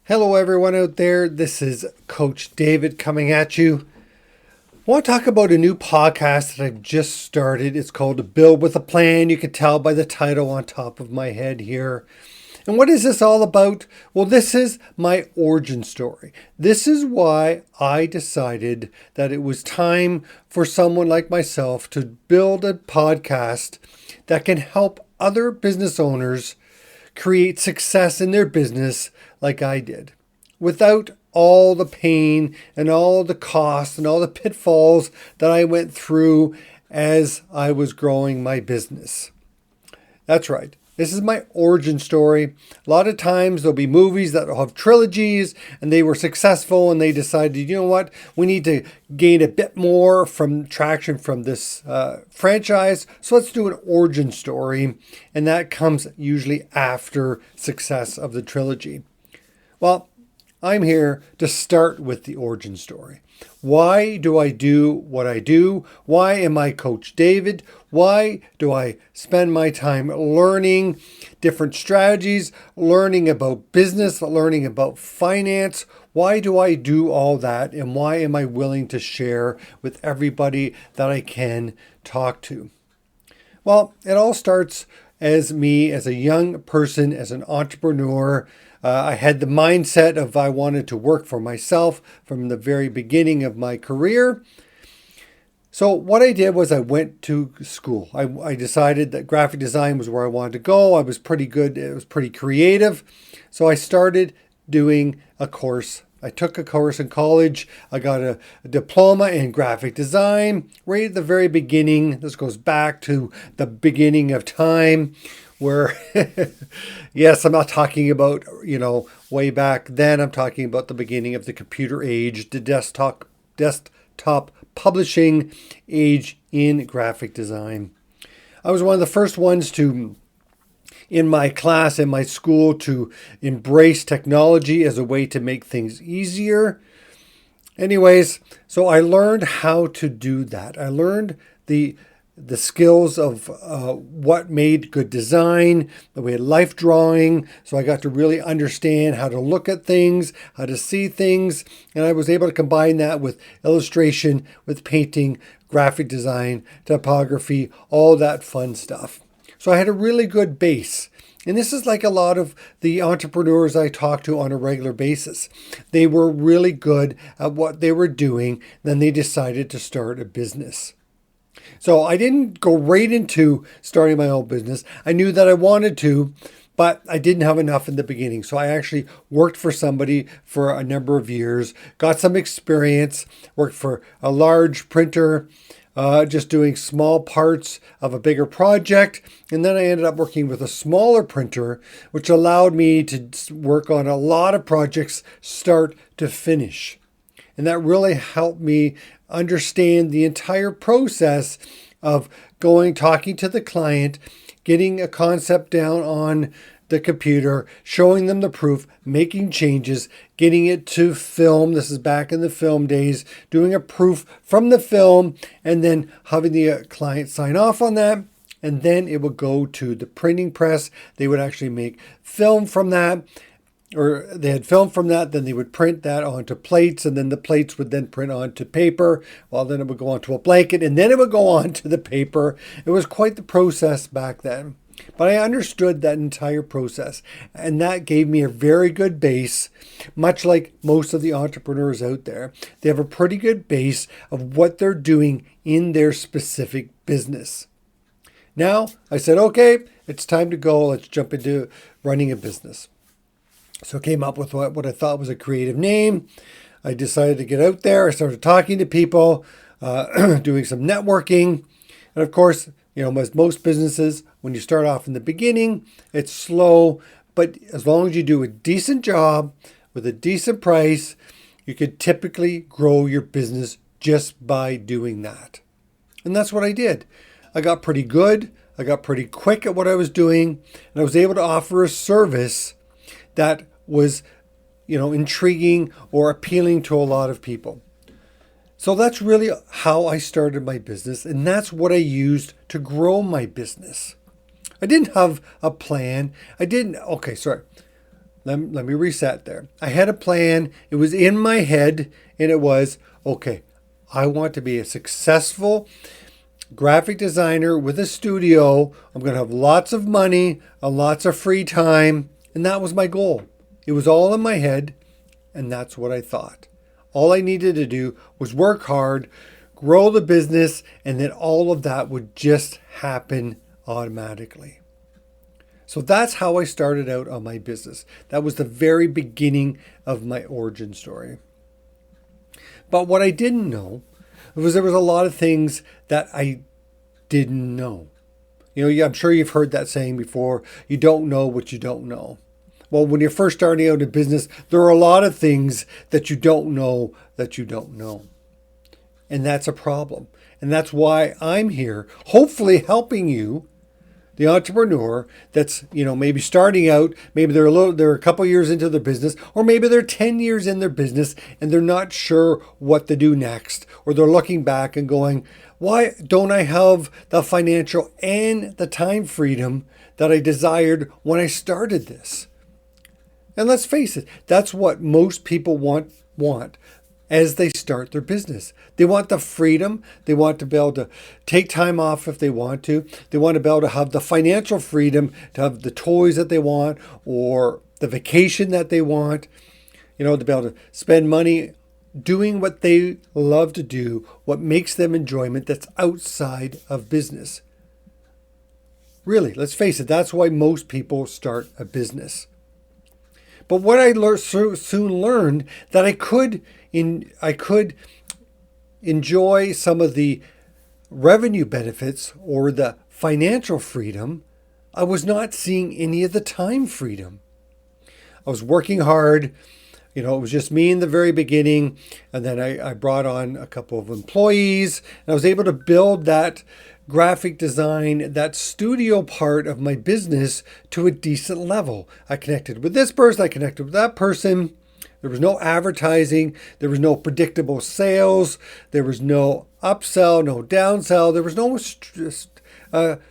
Hello, everyone out there. This is Coach David coming at you. I want to talk about a new podcast that I've just started. It's called Build with a Plan. You can tell by the title on top of my head here. And what is this all about? Well, this is my origin story. This is why I decided that it was time for someone like myself to build a podcast that can help other business owners create success in their business like I did, without all the pain and all the costs and all the pitfalls that I went through as I was growing my business. That's right. This is my origin story. A lot of times there'll be movies that have trilogies and they were successful and they decided, you know what, we need to gain a bit more from traction from this franchise. So let's do an origin story. And that comes usually after success of the trilogy. Well, I'm here to start with the origin story. Why do I do what I do? Why am I Coach David? Why do I spend my time learning different strategies, learning about business, learning about finance? Why do I do all that? And why am I willing to share with everybody that I can talk to? Well, it all starts as me, as a young person, as an entrepreneur. I had the mindset of I wanted to work for myself from the very beginning of my career. So what I did was I went to school. I decided that graphic design was where I wanted to go. I was pretty good. It was pretty creative. So I started doing a course. I took a course in college. I got a diploma in graphic design right at the very beginning. This goes back to the beginning of time where, yes, I'm not talking about, way back then. I'm talking about the beginning of the computer age, the desktop publishing age in graphic design. I was one of the first ones in my class, in my school, to embrace technology as a way to make things easier. Anyways, so I learned how to do that. I learned the skills of what made good design, the way life drawing. So I got to really understand how to look at things, how to see things. And I was able to combine that with illustration, with painting, graphic design, typography, all that fun stuff. So I had a really good base. And this is like a lot of the entrepreneurs I talk to on a regular basis. They were really good at what they were doing. Then they decided to start a business. So I didn't go right into starting my own business. I knew that I wanted to, but I didn't have enough in the beginning. So I actually worked for somebody for a number of years, got some experience, worked for a large printer, just doing small parts of a bigger project. And then I ended up working with a smaller printer, which allowed me to work on a lot of projects start to finish. And that really helped me understand the entire process of talking to the client, getting a concept down on the computer, showing them the proof, making changes, getting it to film. This is back in the film days, doing a proof from the film, and then having the client sign off on that. And then it would go to the printing press. They would actually make film from that. Or they had film from that, then they would print that onto plates, and then the plates would then print onto paper. Well, then it would go onto a blanket, and then it would go on to the paper. It was quite the process back then. But I understood that entire process, and that gave me a very good base, much like most of the entrepreneurs out there. They have a pretty good base of what they're doing in their specific business. Now, I said, okay, it's time to go. Let's jump into running a business. So I came up with what I thought was a creative name. I decided to get out there. I started talking to people, doing some networking. And of course, as most businesses, when you start off in the beginning, it's slow. But as long as you do a decent job with a decent price, you could typically grow your business just by doing that. And that's what I did. I got pretty good. I got pretty quick at what I was doing. And I was able to offer a service that was, intriguing or appealing to a lot of people. So that's really how I started my business, and that's what I used to grow my business. I didn't have a plan. Let let me reset there. I had a plan. It was in my head, and it was, okay, I want to be a successful graphic designer with a studio. I'm going to have lots of money and lots of free time. And that was my goal. It was all in my head, and that's what I thought. All I needed to do was work hard, grow the business, and then all of that would just happen automatically. So that's how I started out on my business. That was the very beginning of my origin story. But what I didn't know was there was a lot of things that I didn't know. I'm sure you've heard that saying before, you don't know what you don't know. Well, when you're first starting out in business, there are a lot of things that you don't know that you don't know. And that's a problem. And that's why I'm here, hopefully helping you, the entrepreneur that's, maybe starting out, maybe they're a couple years into their business, or maybe they're 10 years in their business and they're not sure what to do next, or they're looking back and going, why don't I have the financial and the time freedom that I desired when I started this? And let's face it, that's what most people want as they start their business. They want the freedom. They want to be able to take time off if they want to. They want to be able to have the financial freedom to have the toys that they want or the vacation that they want, to be able to spend money doing what they love to do, what makes them enjoyment that's outside of business. Really, let's face it, that's why most people start a business. But what I soon learned that I could enjoy some of the revenue benefits or the financial freedom. I was not seeing any of the time freedom. I was working hard. It was just me in the very beginning. And then I brought on a couple of employees. And I was able to build that graphic design, that studio part of my business to a decent level. I connected with this person. I connected with that person. There was no advertising. There was no predictable sales. There was no upsell, no downsell. There was no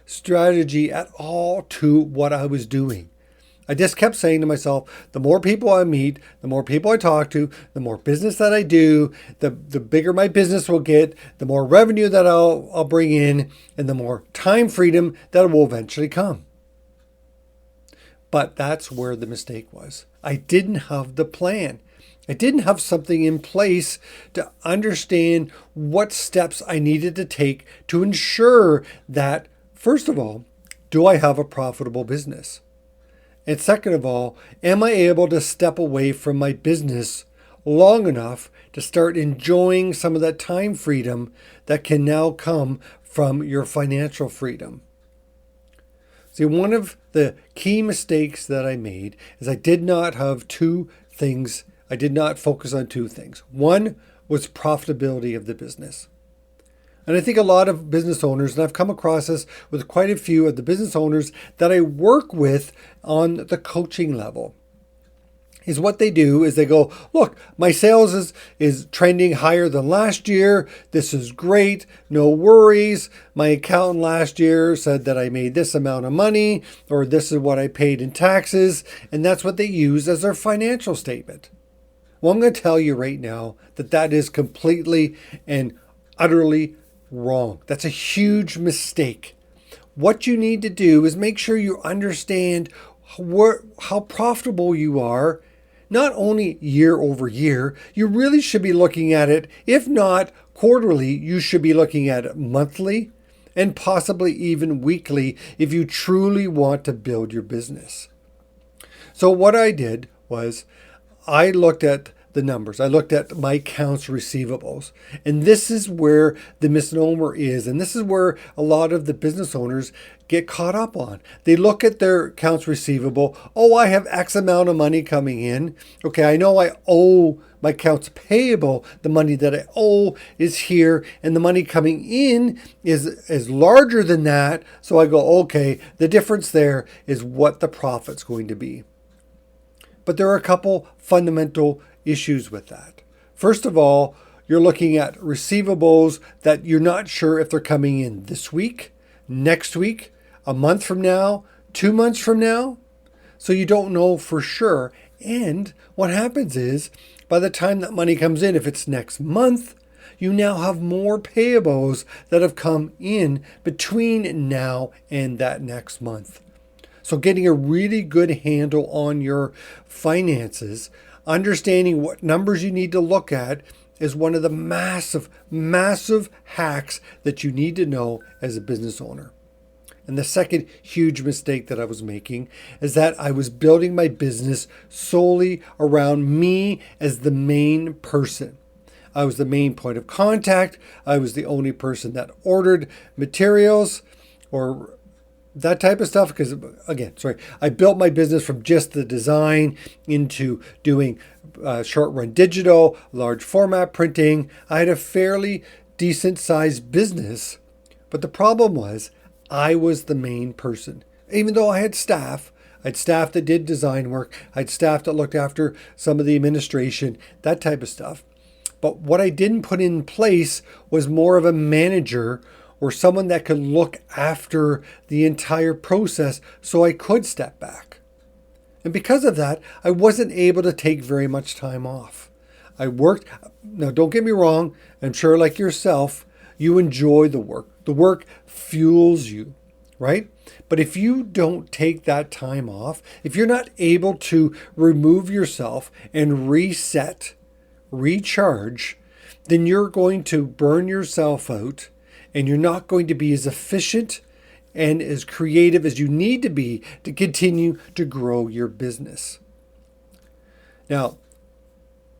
strategy at all to what I was doing. I just kept saying to myself, the more people I meet, the more people I talk to, the more business that I do, the bigger my business will get, the more revenue that I'll bring in, and the more time freedom that will eventually come. But that's where the mistake was. I didn't have the plan. I didn't have something in place to understand what steps I needed to take to ensure that, first of all, do I have a profitable business? And second of all, am I able to step away from my business long enough to start enjoying some of that time freedom that can now come from your financial freedom? See, one of the key mistakes that I made is I did not have two things. I did not focus on two things. One was profitability of the business. And I think a lot of business owners, and I've come across this with quite a few of the business owners that I work with on the coaching level, is what they do is they go, look, my sales is trending higher than last year. This is great. No worries. My accountant last year said that I made this amount of money, or this is what I paid in taxes. And that's what they use as their financial statement. Well, I'm going to tell you right now that that is completely and utterly wrong. That's a huge mistake. What you need to do is make sure you understand how profitable you are, not only year over year. You really should be looking at it, if not quarterly, you should be looking at it monthly and possibly even weekly if you truly want to build your business. So what I did was I looked at the numbers. I looked at my accounts receivables. And this is where the misnomer is. And this is where a lot of the business owners get caught up on. They look at their accounts receivable. Oh, I have X amount of money coming in. Okay, I know I owe my accounts payable. The money that I owe is here. And the money coming in is larger than that. So I go, okay, the difference there is what the profit's going to be. But there are a couple fundamental issues with that. First of all, you're looking at receivables that you're not sure if they're coming in this week, next week, a month from now, 2 months from now. So you don't know for sure. And what happens is, by the time that money comes in, if it's next month, you now have more payables that have come in between now and that next month. So getting a really good handle on your finances, understanding what numbers you need to look at, is one of the massive, massive hacks that you need to know as a business owner. And the second huge mistake that I was making is that I was building my business solely around me as the main person. I was the main point of contact. I was the only person that ordered materials or that type of stuff. Because I built my business from just the design into doing short run digital, large format printing. I had a fairly decent sized business, but the problem was I was the main person. Even though I had staff that did design work, I had staff that looked after some of the administration, that type of stuff. But what I didn't put in place was more of a manager or someone that could look after the entire process so I could step back. And because of that, I wasn't able to take very much time off. I worked. Now, don't get me wrong. I'm sure like yourself, you enjoy the work. The work fuels you, right? But if you don't take that time off, if you're not able to remove yourself and reset, recharge, then you're going to burn yourself out and you're not going to be as efficient and as creative as you need to be to continue to grow your business. Now,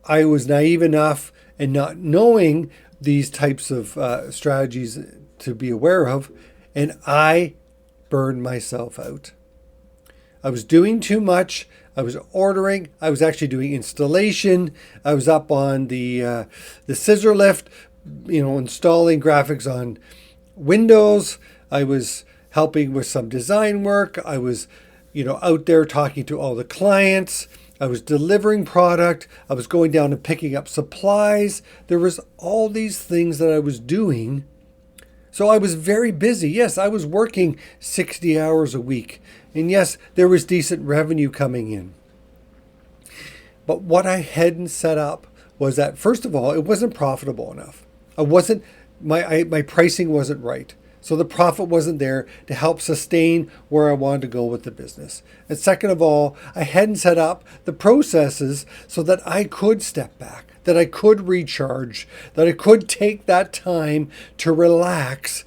I was naive enough and not knowing these types of strategies to be aware of, and I burned myself out. I was doing too much. I was ordering. I was actually doing installation. I was up on the scissor lift, installing graphics on Windows. I was helping with some design work. I was, out there talking to all the clients. I was delivering product. I was going down and picking up supplies. There was all these things that I was doing. So I was very busy. Yes, I was working 60 hours a week. And yes, there was decent revenue coming in. But what I hadn't set up was that, first of all, it wasn't profitable enough. My pricing wasn't right. So the profit wasn't there to help sustain where I wanted to go with the business. And second of all, I hadn't set up the processes so that I could step back, that I could recharge, that I could take that time to relax,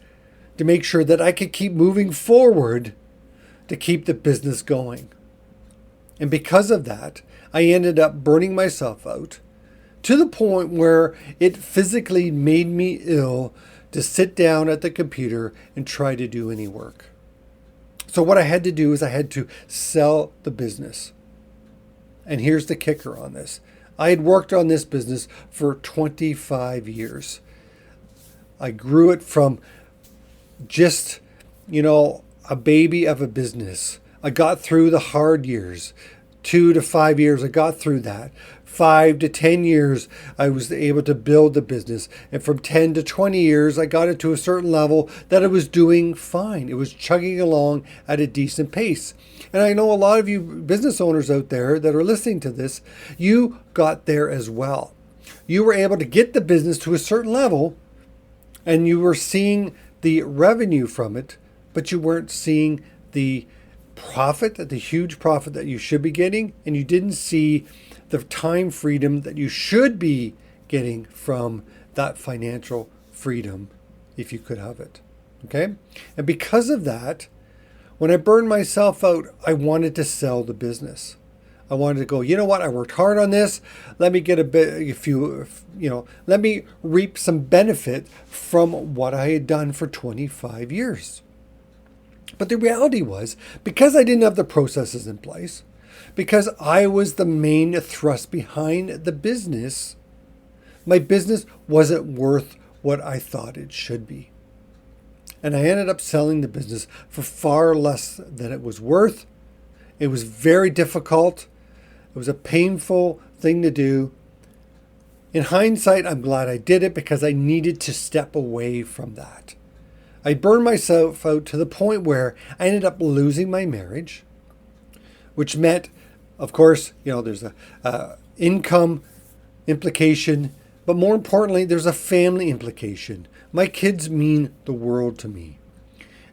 to make sure that I could keep moving forward to keep the business going. And because of that, I ended up burning myself out to the point where it physically made me ill to sit down at the computer and try to do any work. So what I had to do is I had to sell the business. And here's the kicker on this. I had worked on this business for 25 years. I grew it from just, a baby of a business. I got through the hard years. 2 to 5 years, I got through that. 5 to 10 years, I was able to build the business. And from 10 to 20 years, I got it to a certain level that it was doing fine. It was chugging along at a decent pace. And I know a lot of you business owners out there that are listening to this, you got there as well. You were able to get the business to a certain level and you were seeing the revenue from it, but you weren't seeing the profit, the huge profit that you should be getting, and you didn't see the time freedom that you should be getting from that financial freedom if you could have it. Okay? And because of that, when I burned myself out, I wanted to sell the business. I wanted to go, you know what? I worked hard on this. Let me get let me reap some benefit from what I had done for 25 years. But the reality was, because I didn't have the processes in place, because I was the main thrust behind the business, my business wasn't worth what I thought it should be. And I ended up selling the business for far less than it was worth. It was very difficult. It was a painful thing to do. In hindsight, I'm glad I did it because I needed to step away from that. I burned myself out to the point where I ended up losing my marriage. which meant, of course, there's a income implication, but more importantly, there's a family implication. My kids mean the world to me.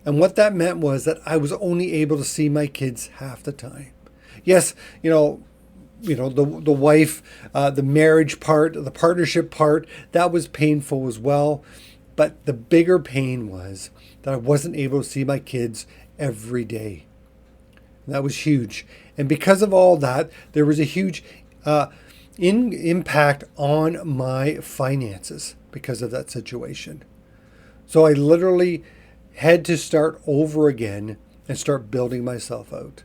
And what that meant was that I was only able to see my kids half the time. Yes, the wife, the marriage part, the partnership part, that was painful as well. But the bigger pain was that I wasn't able to see my kids every day. And that was huge. And because of all that, there was a huge impact on my finances because of that situation. So I literally had to start over again and start building myself out.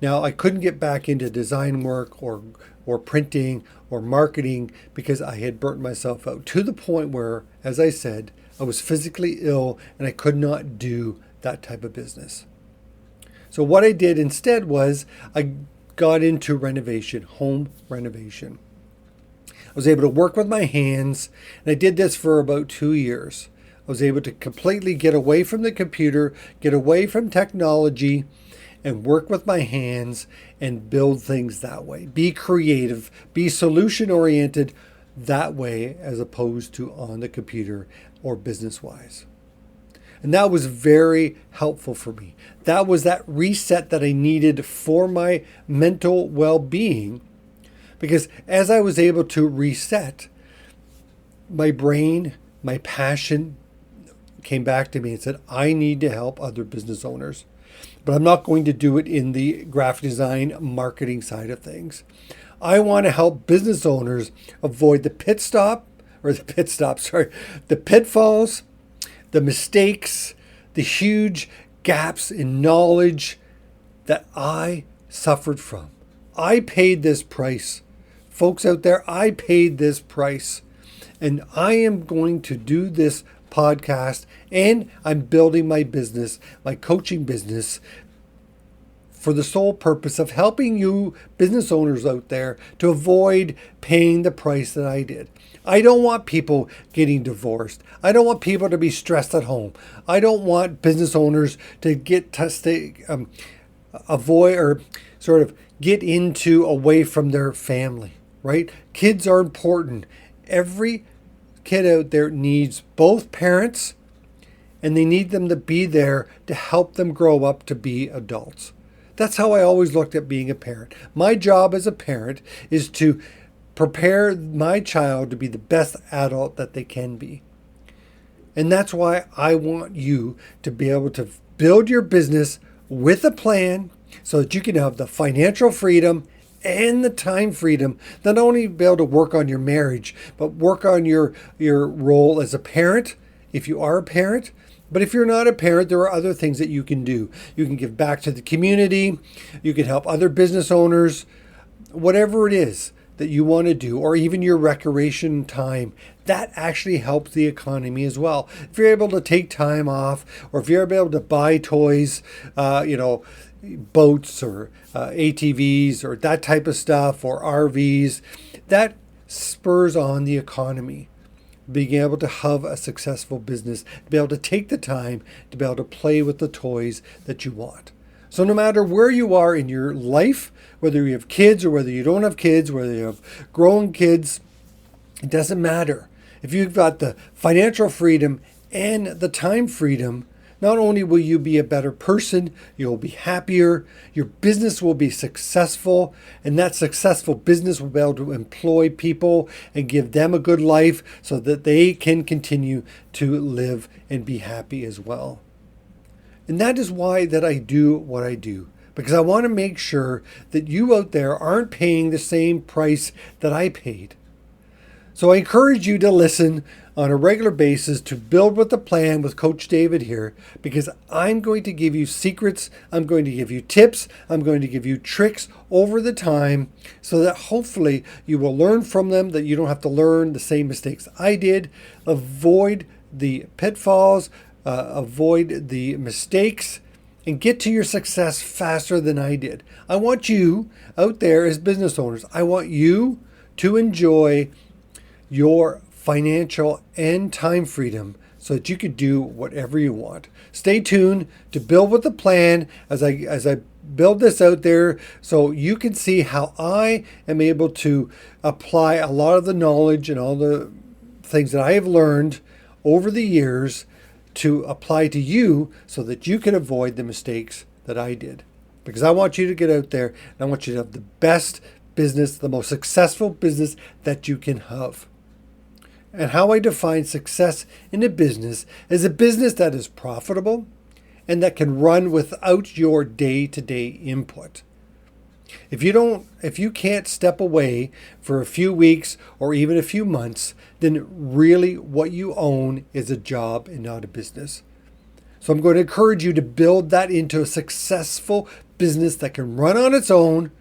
Now, I couldn't get back into design work or printing or marketing because I had burnt myself out to the point where, as I said, I was physically ill and I could not do that type of business. So what I did instead was I got into renovation, home renovation. I was able to work with my hands, and I did this for about 2 years. I was able to completely get away from the computer, get away from technology, and work with my hands and build things that way. Be creative, be solution oriented that way as opposed to on the computer or business wise. And that was very helpful for me. That was that reset that I needed for my mental well-being, because as I was able to reset, my brain, my passion came back to me and said, I need to help other business owners. But I'm not going to do it in the graphic design marketing side of things. I want to help business owners avoid the pitfalls, the mistakes, the huge gaps in knowledge that I suffered from. I paid this price. Folks out there, I paid this price. And I am going to do this podcast, and I'm building my business, my coaching business, for the sole purpose of helping you business owners out there to avoid paying the price that I did. I don't want people getting divorced. I don't want people to be stressed at home. I don't want business owners to avoid or sort of get into away from their family, right? Kids are important. Every kid out there needs both parents, and they need them to be there to help them grow up to be adults. That's how I always looked at being a parent. My job as a parent is to prepare my child to be the best adult that they can be. And that's why I want you to be able to build your business with a plan so that you can have the financial freedom and the time freedom, not only be able to work on your marriage, but work on your role as a parent, if you are a parent. But if you're not a parent, there are other things that you can do. You can give back to the community. You can help other business owners, whatever it is that you want to do, or even your recreation time. That actually helps the economy as well. If you're able to take time off, or if you're able to buy toys, boats or ATVs or that type of stuff, or RVs, that spurs on the economy. Being able to have a successful business, to be able to take the time to be able to play with the toys that you want. So no matter where you are in your life, whether you have kids or whether you don't have kids, whether you have grown kids, it doesn't matter. If you've got the financial freedom and the time freedom, not only will you be a better person, you'll be happier, your business will be successful, and that successful business will be able to employ people and give them a good life so that they can continue to live and be happy as well. And that is why that I do what I do, because I want to make sure that you out there aren't paying the same price that I paid. So I encourage you to listen on a regular basis to Build with a Plan with Coach David here, because I'm going to give you secrets, I'm going to give you tips, I'm going to give you tricks over the time so that hopefully you will learn from them, that you don't have to learn the same mistakes I did. Avoid the pitfalls, avoid the mistakes, and get to your success faster than I did. I want you out there as business owners, I want you to enjoy your financial and time freedom so that you could do whatever you want. Stay tuned to Build with a Plan as I build this out there so you can see how I am able to apply a lot of the knowledge and all the things that I have learned over the years to apply to you so that you can avoid the mistakes that I did. Because I want you to get out there and I want you to have the best business, the most successful business that you can have. And how I define success in a business is a business that is profitable and that can run without your day-to-day input. If you can't step away for a few weeks or even a few months, then really what you own is a job and not a business. So I'm going to encourage you to build that into a successful business that can run on its own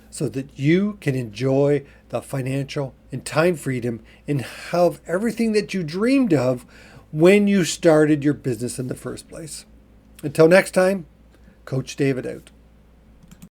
so that you can enjoy the financial and time freedom and have everything that you dreamed of when you started your business in the first place. Until next time, Coach David out.